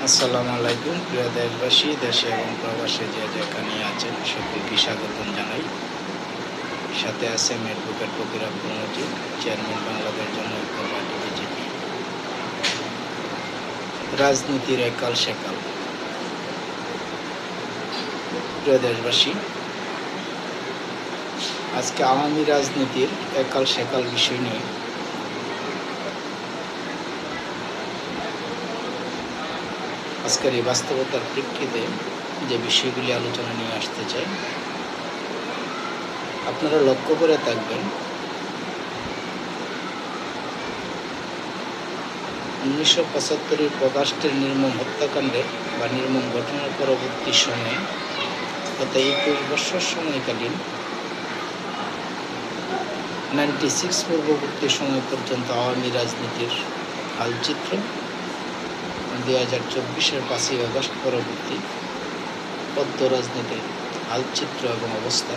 আসসালামু আলাইকুম প্রিয় দেশবাসী, দেশে এবং প্রবাসে যে যেখানে আছেন সকলকে স্বাগতম জানাই। সাথে আছেন advocate Fakir Abdul Majid, chairman Bangladesh Janoikya party BJP. রাজনীতির একাল সেকাল। প্রিয় দেশবাসী, আজকে আওয়ামী রাজনীতির একাল সেকাল বিষয় নিয়ে আজকের এই বাস্তবতার প্রেক্ষিতে যে বিষয়গুলি আলোচনা নিয়ে আসতে চাই, আপনারা লক্ষ্য করে থাকবেন 1975-এর আগস্টের নির্মম হত্যাকাণ্ডের বা নির্মম ঘটনার পরবর্তী সময়ে গত 21 বছর সময়কালীন 96 পূর্ববর্তী সময় পর্যন্ত আওয়ামী রাজনীতির হালচিত্র, 2024-এর 5ই আগস্ট পরবর্তী পদ্ম রাজনীতির হালচিত্র এবং অবস্থা,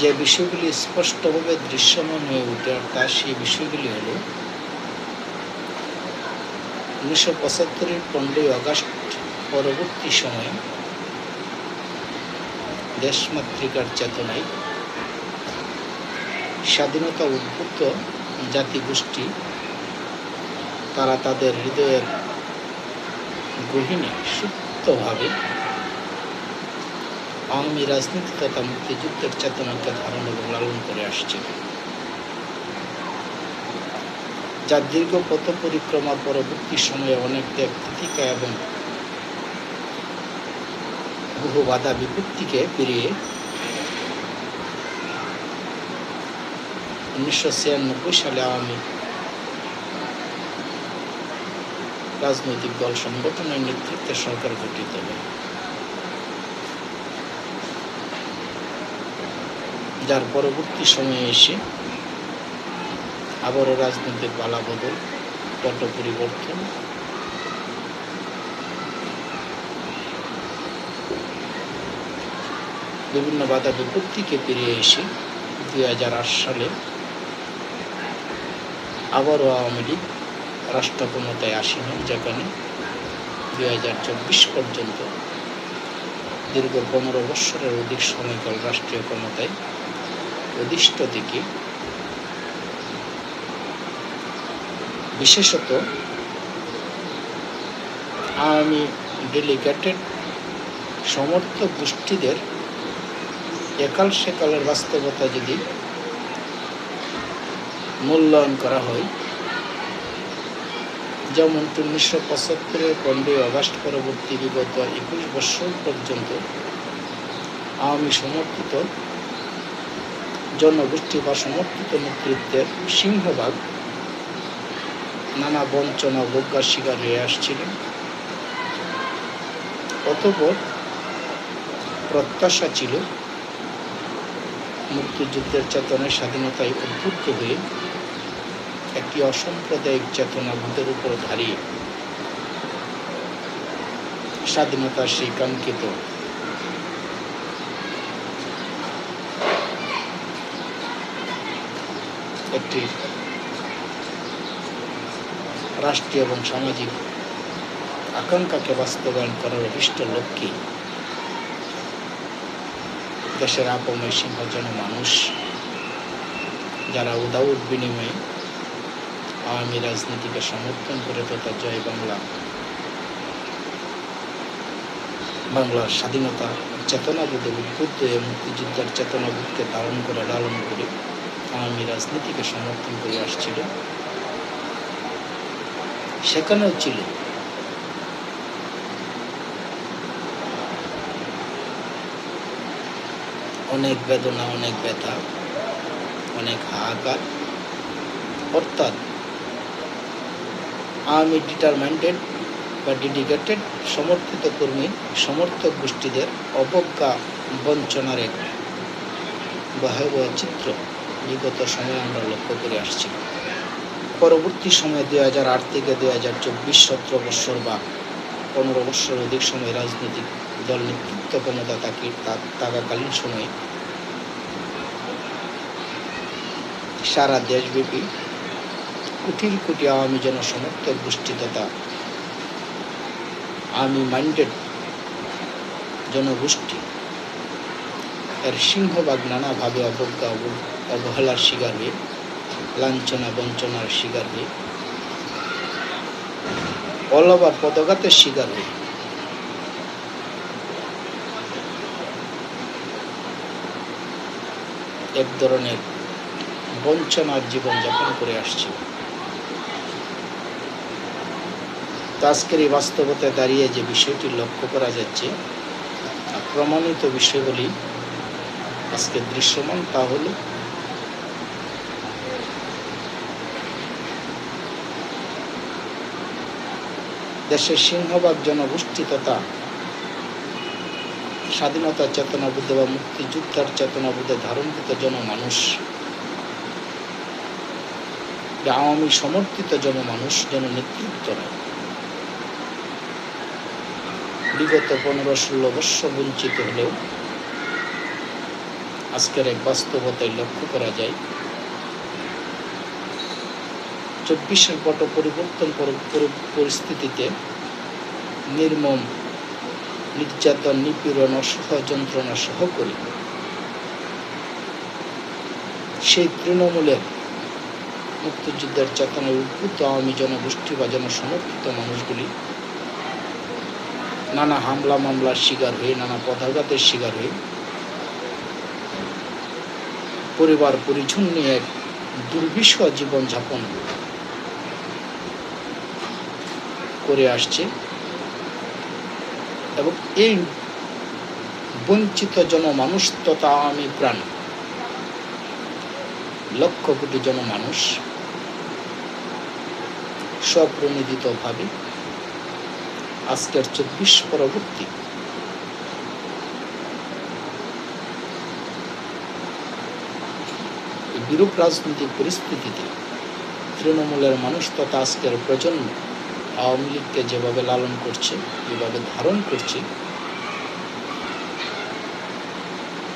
যে বিষয়গুলি স্পষ্টভাবে দৃশ্যমান হয়ে ওঠে আর সেই বিষয়গুলি হল 1975-এর 15ই আগস্ট পরবর্তী সময়ে দেশমাতৃকার চেতনায় স্বাধীনতা উদ্বুদ্ধ জাতিগোষ্ঠী তারা তাদের হৃদয়ের গহীনে সুপ্তভাবে আওয়ামী রাজনীতি তথা মুক্তিযুদ্ধের চেতনাকে ধারণ এবং লালন করে আসছে, যার দীর্ঘ পথ পরিক্রমার পরবর্তী সময়ে অনেক ত্যাগ তিতিক্ষা এবং বহু বাধা বিপত্তিকে পেরিয়ে 1996 সালে আওয়ামী রাজনৈতিক দল সংগঠনের নেতৃত্বে সরকার গঠিত হয়, যার পরবর্তী সময়ে এসে আবারও রাজনৈতিক পালাবদল, পট পরিবর্তন, বিভিন্ন বাধা বিপত্তিকে পেরিয়ে এসে 2008 সালে আবারও আওয়ামী লীগ রাষ্ট্র ক্ষমতায় আসীন, যেখানে 2024 পর্যন্ত দীর্ঘ 15 বৎসরের অধিক সময়কাল রাষ্ট্রীয় ক্ষমতায় অধিষ্ঠ থেকে বিশেষত আওয়ামী ডেলিগেটেড সমর্থক গোষ্ঠীদের একাল সেকালের বাস্তবতা যদি মূল্যায়ন করা হয়, যেমন 1975-এর 15ই আগস্ট পরবর্তী বিগত 21 বছর পর্যন্ত আওয়ামী সমর্থিত জনগোষ্ঠী বা সমর্থিত নেতৃত্বের সিংহভাগ নানা বঞ্চনা অবজ্ঞার শিকার হয়ে আসছিলেন। অতঃপর প্রত্যাশা ছিল মুক্তিযুদ্ধের চেতনায় স্বাধীনতায় উদ্বুদ্ধ হয়ে একটি অসাম্প্রদায়িক চেতনাবোধের উপর দাঁড়িয়ে স্বাধীনতার সেই কাঙ্ক্ষিত একটি রাষ্ট্রীয় এবং সামাজিক আকাঙ্ক্ষাকে বাস্তবায়ন করার অভিষ্ট লক্ষ্যে দেশের আপময় সিংহজন মানুষ যারা উদাউদ বিনিময়ে আওয়ামী রাজনীতিকে সমর্থন করে তথা জয় বাংলা, বাংলার স্বাধীনতা চেতনাবোধে উদ্বুদ্ধ হয়ে মুক্তিযুদ্ধের চেতনাবোধকে ধারণ করে লালন করে আওয়ামী রাজনীতিকে সমর্থন করে আসছিল, সেখানেও ছিল অনেক বেদনা, অনেক ব্যথা, অনেক হাহাকার। অর্থাৎ আওয়ামী ডিটারমাইন্ডেড বা ডেডিকেটেড সমর্থিত কর্মী সমর্থক গোষ্ঠীদের অবজ্ঞা বঞ্চনার এক ভয়াবহ চিত্র বিগত সময়ে আমরা লক্ষ্য করে আসছি। পরবর্তী সময়ে 2008 থেকে 2024 17 বৎসর বা 15 বৎসর অধিক সময় রাজনৈতিক দল নেতৃত্ব ক্ষমতা থাকাকালীন সময়ে সারা দেশব্যাপী কোটি কোটি আওয়ামী জনসমর্থক গোষ্ঠী তথা আর্মি মাইন্ডেড জনগোষ্ঠী এর সিংহভাগ নানাভাবে অবজ্ঞা অবহেলার শিকার হয়ে, লাঞ্ছনা বঞ্চনার শিকার হয়ে, অলবার পদঘাতের শিকার হয়ে এক ধরনের বঞ্চনার জীবনযাপন করে আসছে। আজকের এই বাস্তবতায় দাঁড়িয়ে যে বিষয়টি লক্ষ্য করা যাচ্ছে, প্রমাণিত বিষয়গুলি আজকে দৃশ্যমান, তা হল দেশের সিংহভাগ জনগোষ্ঠী তথা স্বাধীনতার চেতনাবোধে বা মুক্তিযুদ্ধের চেতনাবোধে ধারণকৃত জনমানুষ, আওয়ামী সমর্থিত জনমানুষ, জননেতৃত্বরা বিগত 15-16 বৎসর বঞ্চিত হলেও আজকের এক বাস্তবতায় লক্ষ্য করা যায় 24-এর পট পরিবর্তন পরিস্থিতিতে নির্মম নির্যাতন, নিপীড়ন, অসহায় যন্ত্রণা সহ করে সেই তৃণমূলের মুক্তিযুদ্ধের চেতনায় উদ্বুদ্ধ আওয়ামী জনগোষ্ঠী বা জনসমর্থিত মানুষগুলি নানা হামলা মামলার শিকার হয়ে, নানা পদাঘাতের শিকার হয়ে, পরিবার পরিজন নিয়ে এক দুর্বিষহ জীবনযাপন করে আসছে। এবং এই বঞ্চিত জনমানুষ তথা আওয়ামী প্রাণ লক্ষ কোটি জনমানুষ স্বপ্রণোদিতভাবে আজকের 24 পরবর্তী বিরূপ রাজনৈতিক পরিস্থিতিতে তৃণমূলের মানুষ তথা আজকের প্রজন্ম আওয়ামী লীগকে যেভাবে লালন করছে, যেভাবে ধারণ করছে,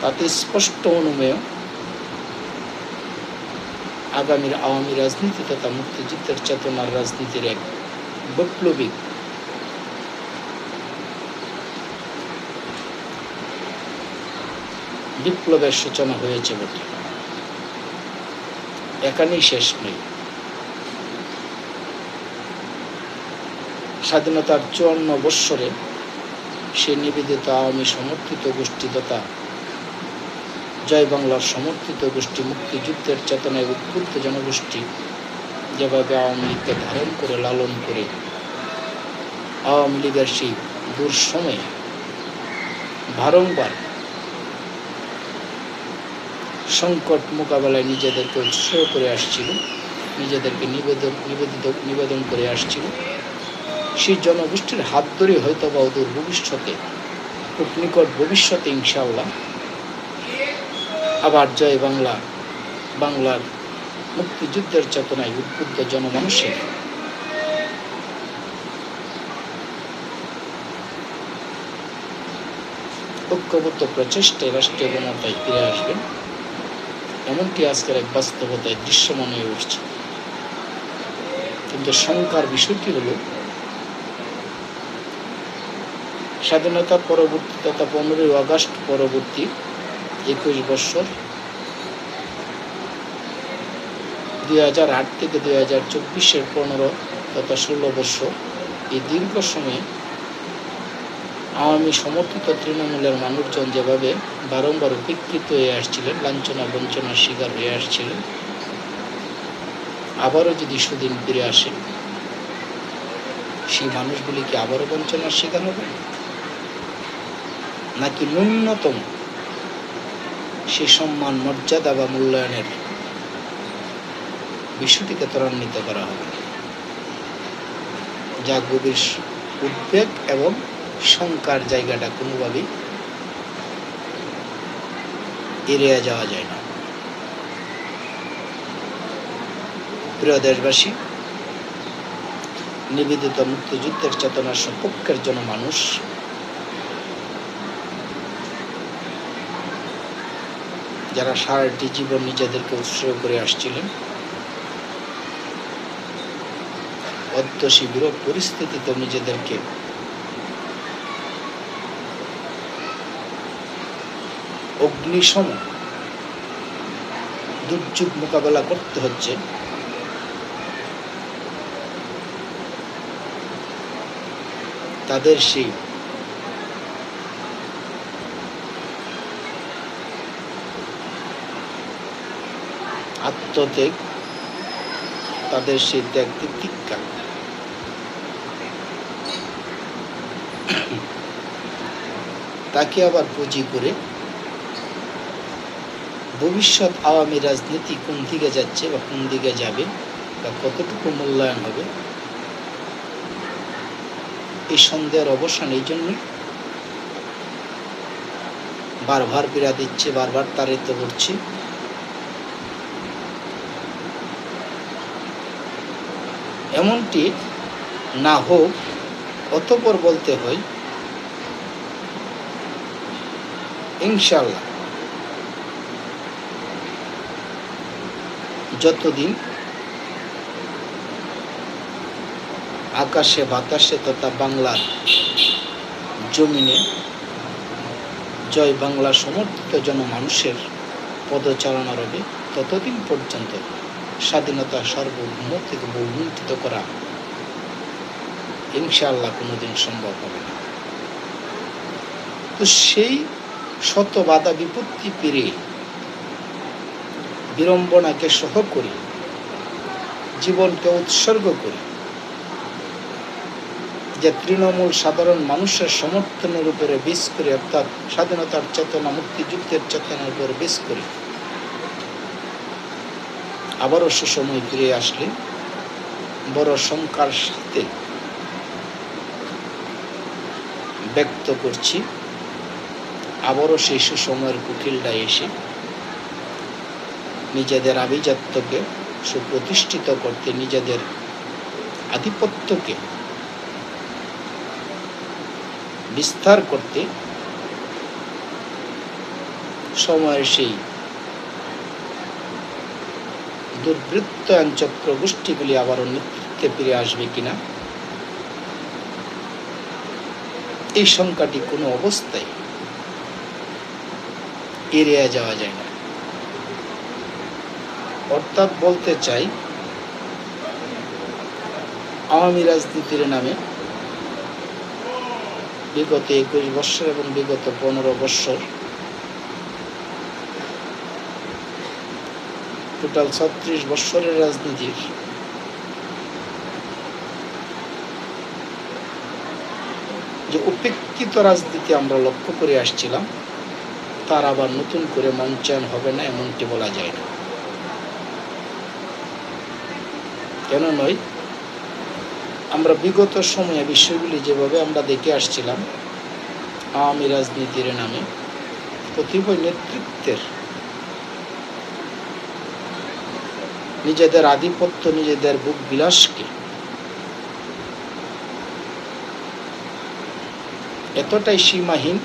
তাতে স্পষ্ট অনুমেয় আগামীর আওয়ামী রাজনীতি তথা মুক্তিযুদ্ধের চেতনার রাজনীতির এক বৈপ্লবিক বিপ্লবের সূচনা হয়েছে বটে। এখানেই শেষ নেই। স্বাধীনতার 54 বৎসরে সে নিবেদিত আওয়ামী সমর্থিত গোষ্ঠী তথা জয় বাংলার সমর্থিত গোষ্ঠী, মুক্তিযুদ্ধের চেতনায় উদ্বুদ্ধ জনগোষ্ঠী যেভাবে আওয়ামী লীগকে ধারণ করে, লালন করে, আওয়ামী লীগের সেই দুঃসময়ে বারংবার সংকট মোকাবেলায় নিজেদেরকে উৎসাহ করে আসছিল, নিজেদেরকে নিবেদন করে আসছিল, সেই জনগোষ্ঠীর হাত ধরে হয়তো বা ওদের ভবিষ্যতে, খুব নিকট ভবিষ্যতে ইনশাআল্লাহ আবার জয় বাংলা, বাংলার মুক্তিযুদ্ধের চেতনায় উদ্বুদ্ধ জনমানুষের ঐক্যবদ্ধ প্রচেষ্টায় রাষ্ট্রীয় ক্ষমতায় ফিরে আসবেন, এমনকি আজকের এক বাস্তবতায় দৃশ্যমান হয়ে উঠছে। কিন্তু শঙ্কার বিষয়টি হল, স্বাধীনতা পরবর্তী তথা 15ই আগস্ট পরবর্তী 21 বৎসর, 2008 থেকে 2024-এর 15 তথা 16 বৎসর, এই দীর্ঘ সময়ে আওয়ামী সমর্থিত তৃণমূলের মানুষজন যেভাবে বারংবার উপেক্ষিত হয়ে আসছিলেন, লাঞ্ছনা বঞ্চনার শিকার হয়ে আসছিলেন, আবারও যদি সুদিন ফিরে আসে, সেই মানুষগুলি কি আবারও বঞ্চনার শিকার হবে, নাকি ন্যূনতম সে সম্মান, মর্যাদা বা মূল্যায়নের বিষয়টিকে ত্বরান্বিত করা হবে, যা গভীর উদ্বেগ এবং শঙ্কার জায়গাটা কোনোভাবেই এড়িয়ে যাওয়া যায় না। প্রিয় দেশবাসী, নিবেদিত মুক্তিযুদ্ধের চেতনার সপক্ষের জনমানুষ যারা সারাটি জীবন নিজেদেরকে উৎসর্গ করে আসছিলেন, অত্যশী বিরূপ পরিস্থিতিতে নিজেদেরকে অগ্নিসম দুর্যোগ মোকাবেলা করতে হচ্ছে, তাদের সেই আত্মত্যাগ, তাদের সেই ত্যাগ তিতিক্ষা তাকে আবার পুঁজি করে ভবিষ্যৎ আওয়ামী রাজনীতি কোন দিকে যাচ্ছে বা কোন দিকে যাবে বা কতটুকু মূল্যায়ন হবে, এই সন্দেহের অবসান এই জন্যই বারবার পীড়া দিচ্ছে, বারবার তাড়িত করছে। এমনটি না হোক, অতঃপর বলতে হয় ইনশাআল্লাহ যতদিন আকাশে বাতাসে তথা বাংলার জমিনে জয় বাংলা সমর্থিত জনমানুষের পদচারণা রবে, ততদিন পর্যন্ত স্বাধীনতা সার্বভৌম থেকে বহিষ্কৃত করা ইনশাআল্লাহ কোনোদিন সম্ভব হবে না। তো সেই শত বাধা বিপত্তি পেরিয়ে বিড়ম্বনাকে সহ করে জীবনকে উৎসর্গ করে যে তৃণমূল সাধারণ মানুষের সমর্থনের উপরে বেশ করে, অর্থাৎ স্বাধীনতার চেতনা, মুক্তিযুদ্ধের চেতনার উপরে বেশ করে আবারও সুসময় ফিরে আসলে বড় শঙ্কার সাথে ব্যক্ত করছি, আবারও সেই সুসময়ের কুটিলটায় এসে নিজেদের আভিজাত্যকে সুপ্রতিষ্ঠিত করতে, নিজেদের আধিপত্যকে বিস্তার করতে সময়ের সেই দুর্বৃত্তায়ন চক্র গোষ্ঠীগুলি আবারও নেতৃত্বে ফিরে আসবে কিনা, এই শঙ্কাটি কোনো অবস্থায় এড়িয়ে যাওয়া যায় না। অর্থাৎ বলতে চাই, আওয়ামী রাজনীতির নামে বিগত 21 বৎসর এবং বিগত 15 বৎসর টোটাল 36 বৎসরের রাজনীতির যে উপেক্ষিত রাজনীতি আমরা লক্ষ্য করে আসছিলাম, তার আবার নতুন করে মঞ্চায়ন হবে না এমনটি বলা যায় না। কেন নয়, আমরা বিগত সময়ে বিষয়গুলি যেভাবে আমরা দেখে আসছিলাম, আওয়ামী রাজনীতির নামে কতিপয় নেতৃত্বের নিজেদের আধিপত্য, নিজেদের বুক বিলাসকে এতটাই সীমাহীন,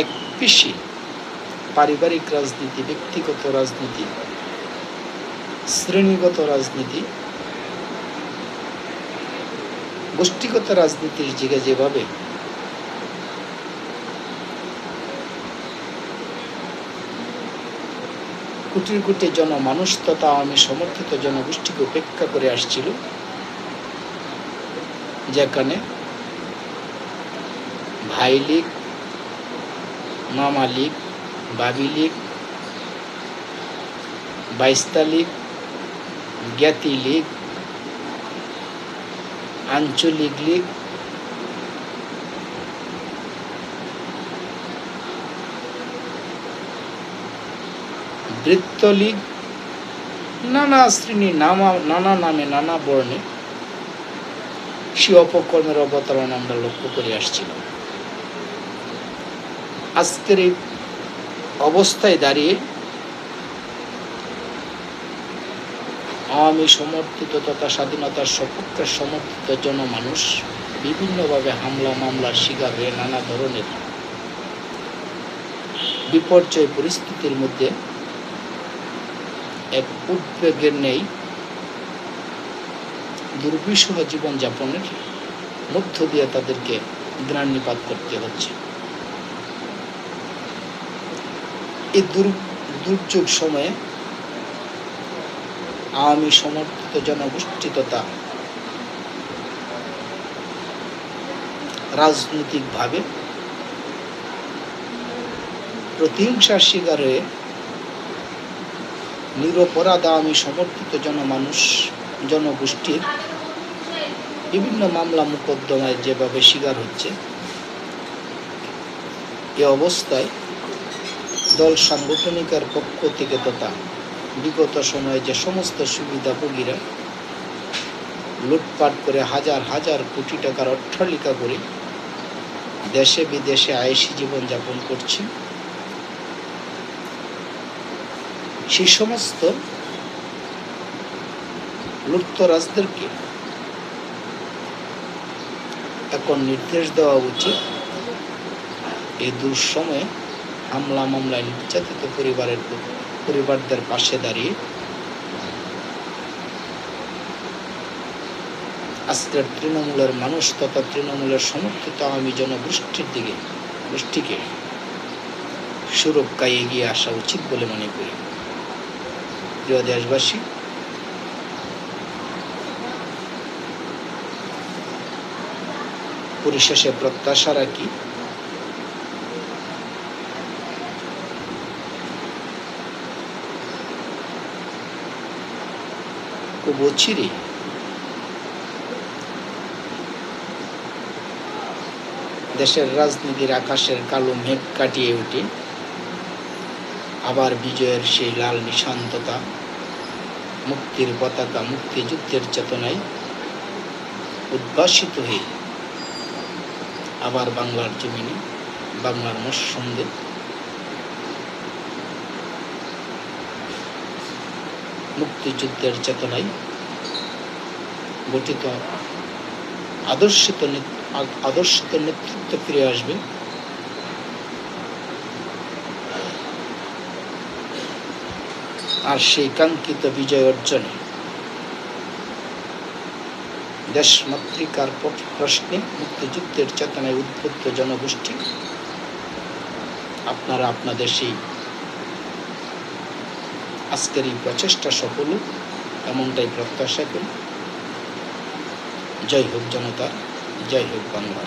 এক পিসি পারিবারিক রাজনীতি, ব্যক্তিগত রাজনীতি, শ্রেণীগত রাজনীতি, গোষ্ঠীগত রাজনীতির দিকে যেভাবে কোটি কোটি জনমানুষ তথা আওয়ামী সমর্থিত জনগোষ্ঠীকে উপেক্ষা করে আসছিল, যেখানে ভাই লীগ, মামা লীগ, বাবি লীগ, বাইস্তা লীগ, জ্ঞাতি লীগ, আঞ্চলিক লীগ, বৃত্ত লীগ, নানা শ্রেণী, নানা নামে, নানা বর্ণে সে অপকর্মের অবতারণ আমরা লক্ষ্য করে আসছিলাম। আজকের এই অবস্থায় দাঁড়িয়ে আওয়ামী সমর্থিত তথা স্বাধীনতার সপক্ষে সমর্থিত জনমানুষ বিভিন্নভাবে হামলা মামলার শিকার হয়ে নানা ধরনের বিপর্যয় পরিস্থিতির মধ্যে এক উদ্বেগের নেই দুর্বিষহ জীবনযাপনের মধ্য দিয়ে তাদেরকে দিনান্নিপাত করতে হচ্ছে। এই দুর্যোগ সময়ে আওয়ামী সমর্থিত জনগোষ্ঠী তথা রাজনৈতিকভাবে প্রতিহিংসার শিকার হয়ে নিরপরাধ আওয়ামী সমর্থিত জনগোষ্ঠীর বিভিন্ন মামলা মোকদ্দমায় যেভাবে শিকার হচ্ছে, এ অবস্থায় দল সাংগঠনিকের পক্ষ থেকে তথা বিগত সময়ে যে সমস্ত সুবিধাভোগীরা লুটপাট করে হাজার হাজার কোটি টাকার অট্টালিকা করে দেশে বিদেশে আয়েশি জীবনযাপন করছে, সেই সমস্ত লুটতরাজদেরকে এখন নির্দেশ দেওয়া উচিত এই দুঃসময়ে হামলা মামলায় নির্যাতিত পরিবারদের পাশে দাঁড়িয়ে আজকের তৃণমূলের মানুষ তথা তৃণমূলের সমর্থিত আওয়ামী জনগোষ্ঠীকে সুরক্ষায় এগিয়ে আসা উচিত বলে মনে করি। প্রিয় দেশবাসী, পরিশেষে প্রত্যাশা রাখি খুব অচিরে দেশের রাজনীতির আকাশের কালো মেঘ কাটিয়ে উঠে আবার বিজয়ের সেই লাল নিশান্ততা, মুক্তির পতাকা, মুক্তিযুদ্ধের চেতনায় উদ্ভাসিত হয়ে আবার বাংলার জমিনে, বাংলার মসনদে মুক্তিযুদ্ধের চেতনায় গঠিত আদর্শিত নেতৃত্ব ফিরে আসবে। আর সেই কাঙ্ক্ষিত বিজয় অর্জনে দেশ মাতৃকার প্রশ্নে মুক্তিযুদ্ধের চেতনায় উদ্বুদ্ধ জনগোষ্ঠী আপনারা আপনাদের সেই আজকের এই প্রচেষ্টা সফল হোক, এমনটাই প্রত্যাশা করি। জয় হোক জনতা, জয় হোক বাংলা।